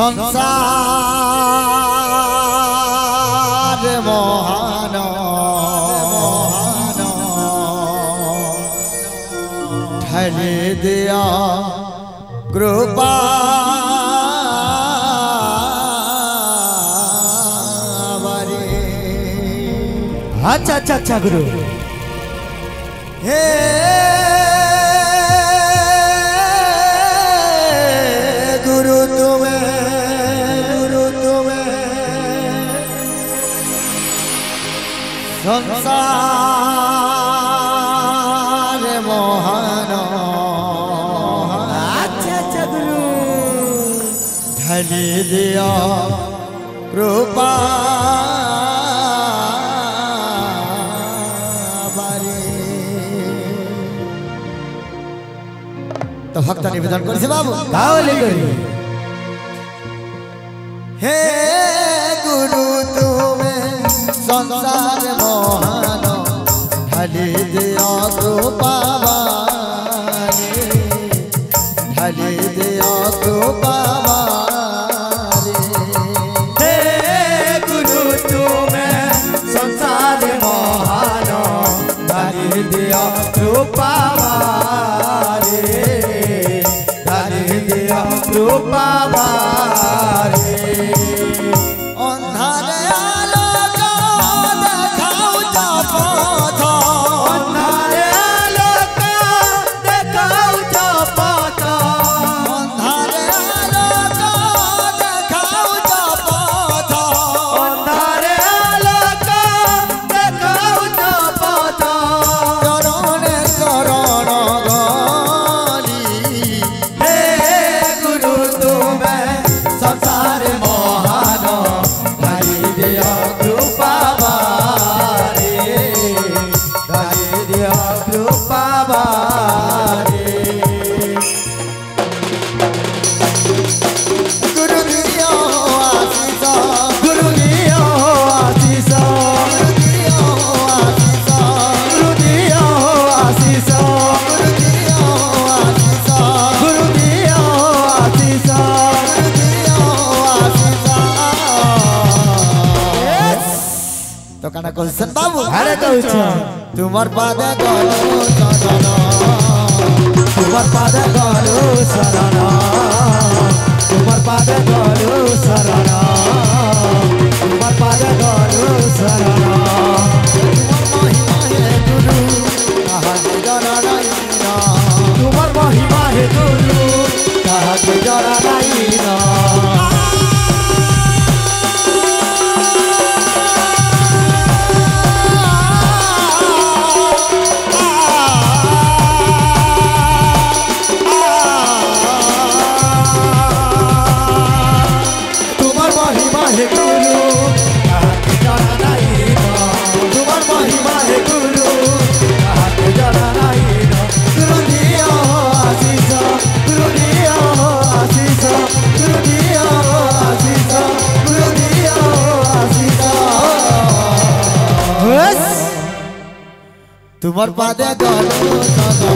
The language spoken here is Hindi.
संसार मोहन ढले दिया कृपा अच्छा अच्छा अच्छा गुरु हे गुरु तुम्हें संसार मोहन अच्छा अच्छा गुरु ढली दिया कृपा तो भक्त निवेदन कर बाबू गावले करी हे गुरु तुम्हें संसार मोहन ढली दिया कृपा ढली दिया कृपा हे गुरु तुम्हें संसार मोहन ढली दिया कृपा कृपा अंधारे आलोक देखाऊ पथ अंधारे आलोक देखाऊ पथ अंधारे आलोक देखाऊ पथ अंधारे आलोक देखाऊ पथ चरणे चरण गली संसार मोहन ढली दिया कृपा ढली दिया कृपा गुरु दियो आशीष गुरु दियो आशीष गुरु दियो आशीष गुरु दियो आशीष गुरु दियो आशीष गुरु दियो आशीष तो काना क्वेश्चन बाबू अरे कहूछ तुमर पादे गलो शरण तुमर पादे गलो शरण तुमर पादे गलो शरण तुमर पादे गलो शरण तुमर महिमा है गुरु कहा के जरा नहीं ना तुमर पादे गलो